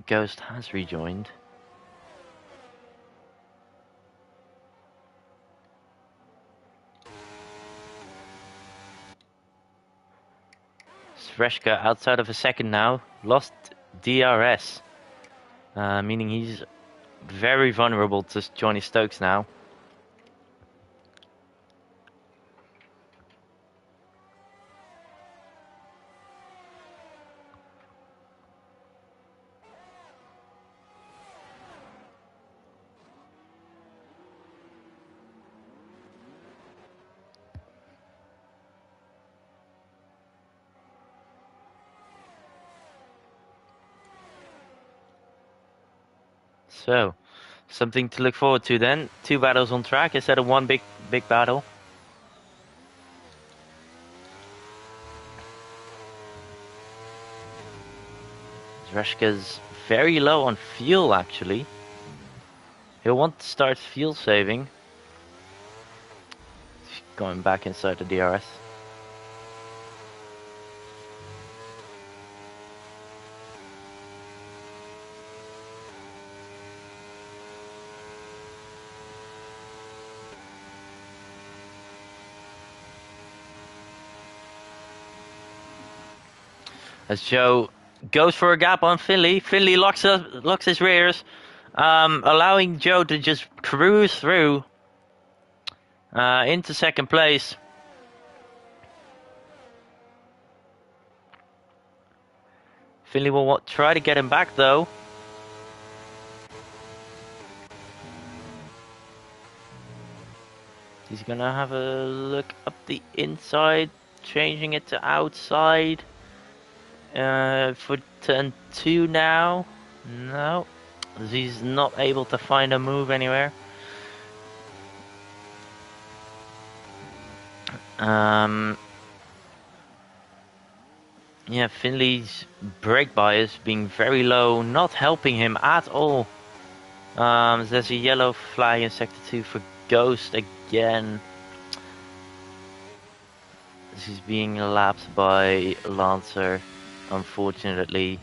Ghost has rejoined. Sreshka outside of a second now. Lost DRS. Meaning he's very vulnerable to Johnny Stokes now. So, something to look forward to then. 2 battles on track instead of 1 big battle. Zreshka's very low on fuel actually. He'll want to start fuel saving. Going back inside the DRS. As Joe goes for a gap on Finley. Finley locks his rears, allowing Joe to just cruise through into second place. Finley will try to get him back though. He's gonna have a look up the inside, changing it to outside. For turn 2 now. No, he's not able to find a move anywhere. Yeah, Finley's brake bias being very low, not helping him at all. There's a yellow flag in sector 2 for Ghost again. This is being lapped by Lancer, unfortunately.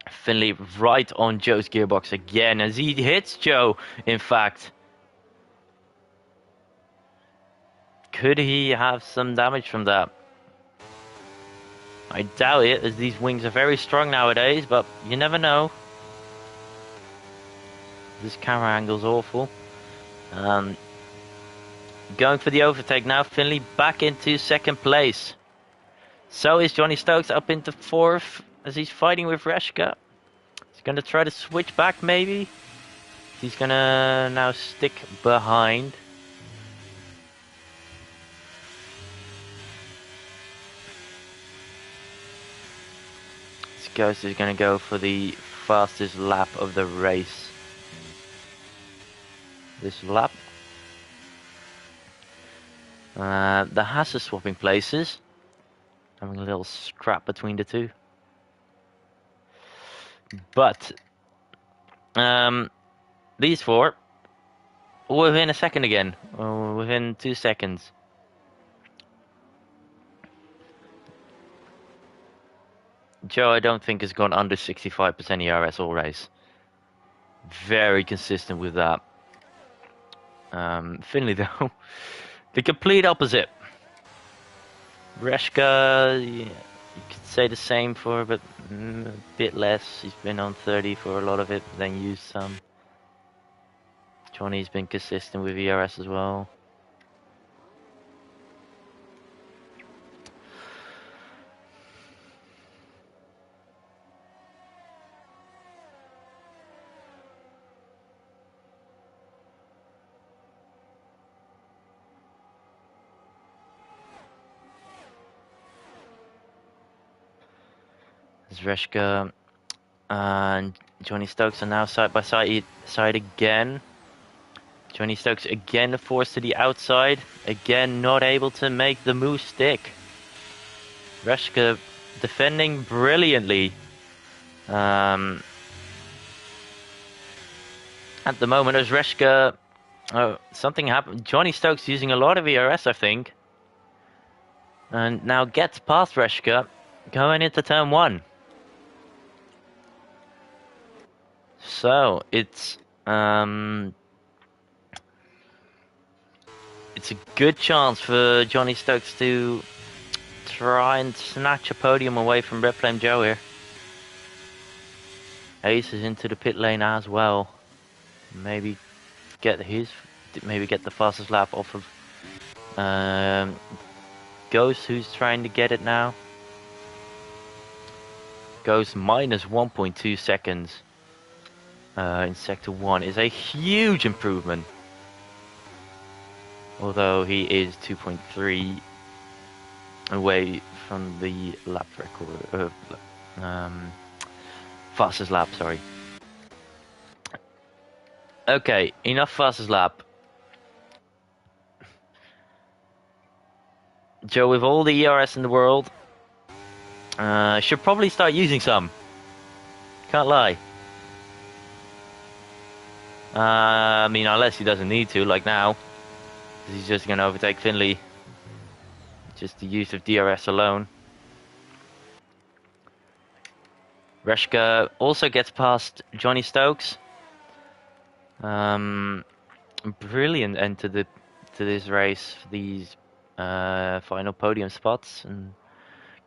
Finley right on Joe's gearbox again as he hits Joe, in fact. Could he have some damage from that? I doubt it, as these wings are very strong nowadays, but you never know. This camera angle's awful. Going for the overtake now. Finley back into second place. So is Johnny Stokes up into fourth as he's fighting with Reshka. He's going to try to switch back maybe. He's going to now stick behind. This Ghost is going to go for the fastest lap of the race. This lap. The Haas is swapping places. Having a little scrap between the two. But these four within a second again, or within 2 seconds. Joe, I don't think has gone under 65% ERS all race. Very consistent with that. Finley though, the complete opposite. Reshka, yeah, you could say the same for, but a bit less. He's been on 30 for a lot of it, then used some. Johnny's been consistent with ERS as well. Reshka and Johnny Stokes are now side by side again. Johnny Stokes again forced to the outside. Again not able to make the move stick. Reshka defending brilliantly. At the moment as Reshka... Oh, something happened. Johnny Stokes using a lot of ERS, I think. And now gets past Reshka going into turn 1. So it's a good chance for Johnny Stokes to try and snatch a podium away from Red Flame Joe here. Ace is into the pit lane as well. Maybe get the fastest lap off of Ghost, who's trying to get it now. Ghost minus 1.2 seconds in sector 1 is a huge improvement. Although he is 2.3 away from the lap record, fastest lap, sorry. Okay, enough fastest lap. Joe, with all the ERS in the world, should probably start using some. Can't lie. I mean, unless he doesn't need to, like now. He's just going to overtake Finley. Just the use of DRS alone. Reshka also gets past Johnny Stokes. Brilliant end to this race. These final podium spots and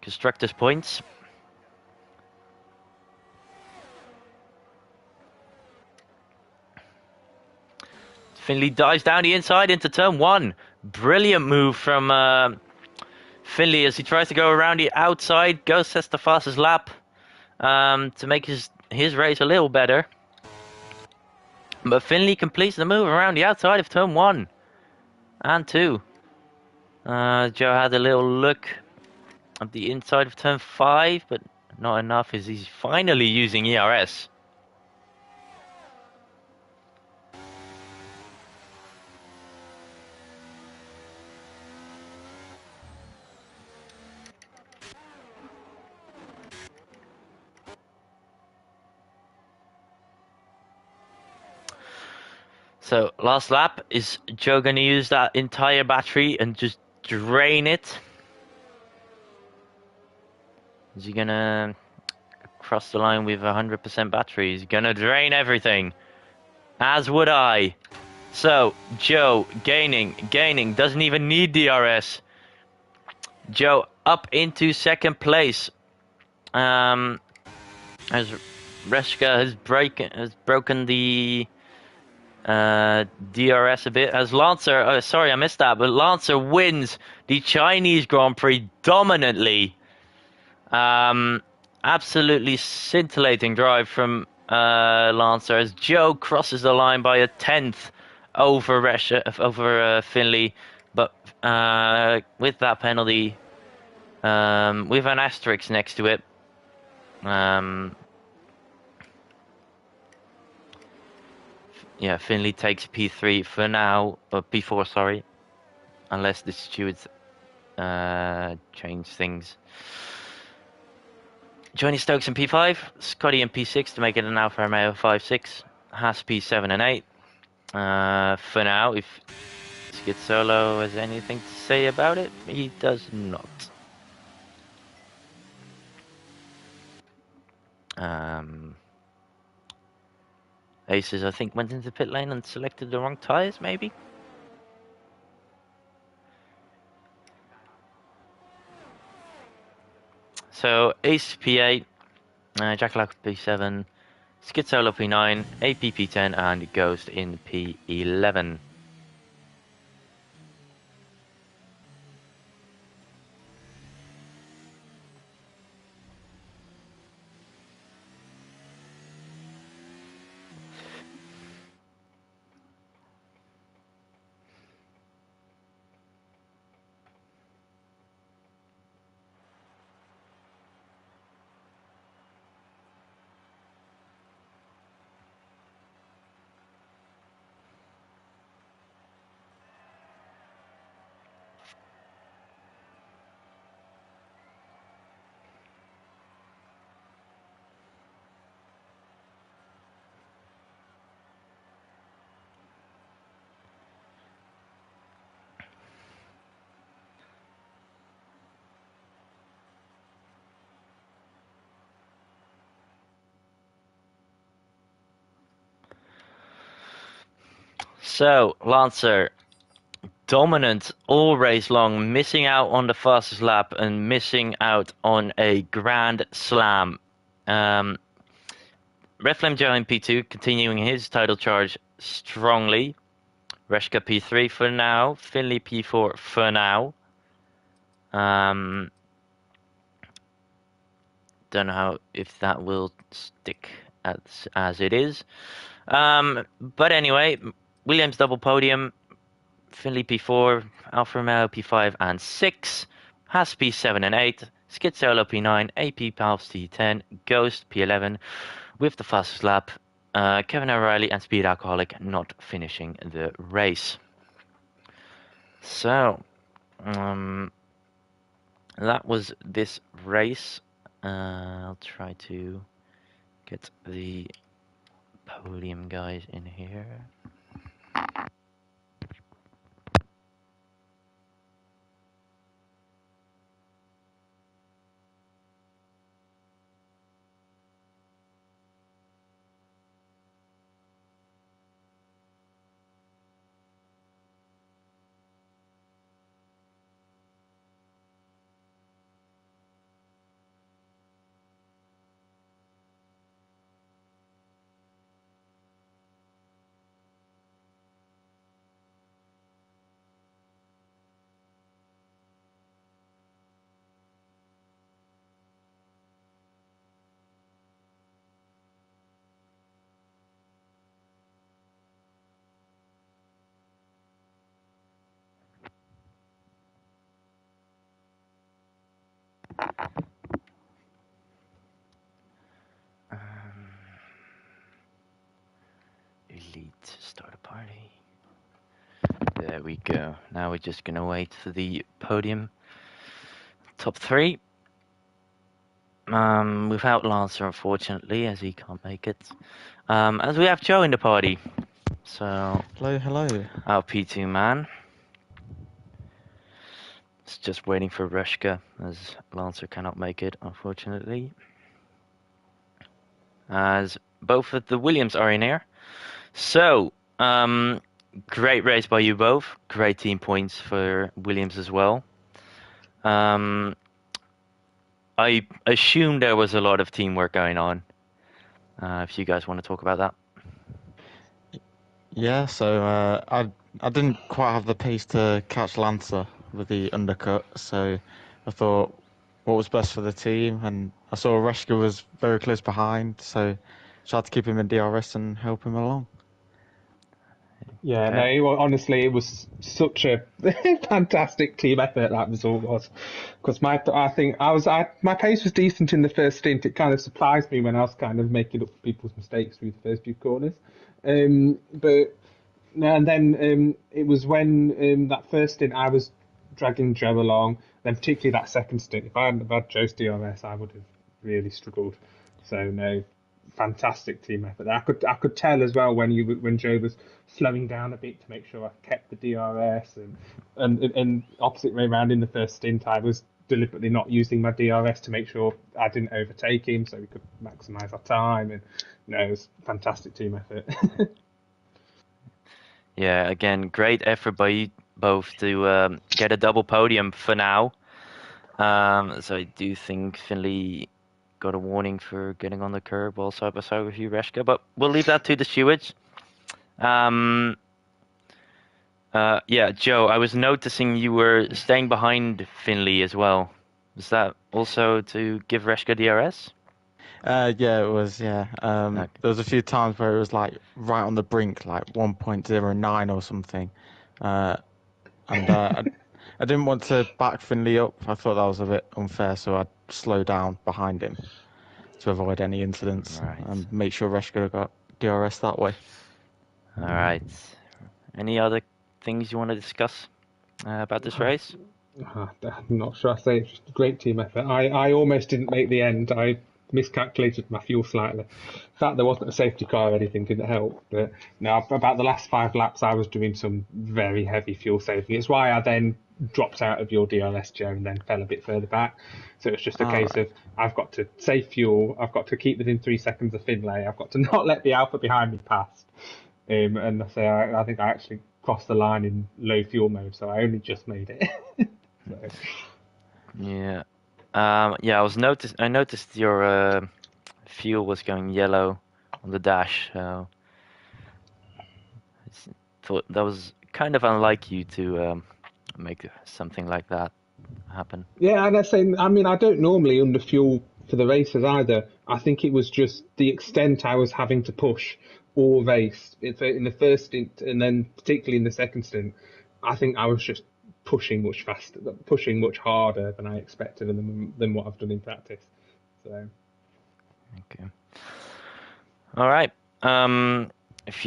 constructors' points. Finley dives down the inside into turn 1. Brilliant move from Finley as he tries to go around the outside. Ghost has the fastest lap to make his race a little better. But Finley completes the move around the outside of turn 1 and 2. Joe had a little look at the inside of turn 5, but not enough as he's finally using ERS. So last lap, is Joe going to use that entire battery and just drain it? Is he going to cross the line with 100% battery? He's going to drain everything. As would I. So, Joe gaining, doesn't even need DRS. Joe up into second place. As Reshka has broken the DRS a bit. As Lancer, sorry I missed that, but Lancer wins the Chinese Grand Prix dominantly. Absolutely scintillating drive from Lancer as Joe crosses the line by a tenth over Finley, but with that penalty, with an asterisk next to it. Yeah, Finley takes P3 for now, or P4, sorry, unless the stewards change things. Johnny Stokes in P5, Scotty in P6 to make it an Alfa Romeo 5-6, Haas P7 and 8. For now, if Skid Solo has anything to say about it, he does not. Aces, I think, went into pit lane and selected the wrong tyres, maybe? So, Ace P8, Jackalock P7, Skid Solo P9, AP P10, and Ghost in P11. So, Lancer, dominant all race long, missing out on the fastest lap and missing out on a Grand Slam. Red Flame Joe in P2, continuing his title charge strongly. Reshka P3 for now, Finley P4 for now. Don't know if that will stick as it is. But anyway, Williams double podium, Finley P4, Alfa Romeo P5 and 6, Haas P7 and 8, Skid Solo P9, AP Pals T10, Ghost P11 with the fastest lap. Kevin O'Reilly and Speed Alcoholic not finishing the race. So, that was this race. I'll try to get the podium guys in here. Elite start a party. There we go. Now we're just gonna wait for the podium. Top 3. Without Lancer, unfortunately, as he can't make it. As we have Joe in the party. So, Hello. our P2 man. It's just waiting for Rushka, as Lancer cannot make it, unfortunately. As both of the Williams are in here. So, great race by you both. Great team points for Williams as well. I assume there was a lot of teamwork going on. If you guys want to talk about that. Yeah, so I didn't quite have the pace to catch Lancer with the undercut, so I thought what was best for the team, and I saw Reshka was very close behind, so tried to keep him in DRS and help him along. Yeah, no, Okay. honestly, it was such a fantastic team effort that result was. Because I think my pace was decent in the first stint. It kind of surprised me when I was kind of making up for people's mistakes through the first few corners. But no, and then it was when that first stint I was dragging Joe along. Then particularly that second stint, if I hadn't have had Joe's DRS, I would have really struggled. So no, fantastic team effort. I could tell as well when Joe was slowing down a bit to make sure I kept the DRS and opposite way around in the first stint I was deliberately not using my DRS to make sure I didn't overtake him so we could maximise our time and it was fantastic team effort. Yeah, again, great effort by you both to get a double podium for now. So I do think Finley got a warning for getting on the curb while side by side with you, Reshka, but we'll leave that to the stewards. Yeah, Joe, I was noticing you were staying behind Finley as well. Was that also to give Reshka DRS? Yeah, it was, yeah. Okay. There was a few times where it was like right on the brink, like 1.09 or something. Uh, and I didn't want to back Finley up. I thought that was a bit unfair, so I'd slow down behind him to avoid any incidents Right. and make sure Reshka got DRS that way. All right. Any other things you want to discuss about this race? I'm not sure I say it's just a great team effort. I almost didn't make the end. I miscalculated my fuel slightly. The fact there wasn't a safety car or anything didn't help. But no, about the last 5 laps, I was doing some very heavy fuel saving. It's why I then dropped out of your DRS, Joe, and then fell a bit further back. So it's just a All case right. of I've got to save fuel, I've got to keep within 3 seconds of Finlay, I've got to not let the Alpha behind me pass. And I say I think I actually crossed the line in low fuel mode, so I only just made it. So. Yeah. Yeah, I noticed your fuel was going yellow on the dash, so I thought that was kind of unlike you to make something like that happen. Yeah, and I mean, I don't normally underfuel for the races either. I think it was just the extent I was having to push all race in the first stint, and then particularly in the second stint. I think I was just pushing much faster, pushing much harder than I expected, and than what I've done in practice. So. Okay. All right. Um, if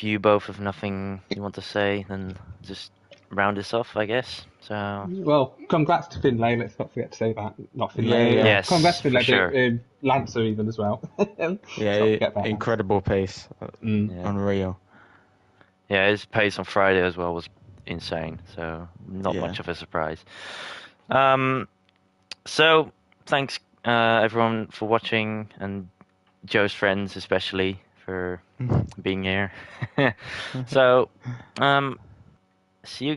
you both have nothing you want to say, then just round this off, I guess. So Well, congrats to Finlay. Let's not forget to say that. Not Yeah, Finlay. yeah, Congrats yes, to for Finlay, sure. but Lancer even as well. yeah. Let's not forget about that. Incredible pace, Mm. Yeah. unreal. Yeah, his pace on Friday as well was insane, so not Yeah. much of a surprise. Um, so thanks everyone for watching, and Joe's friends especially for being here. So, see you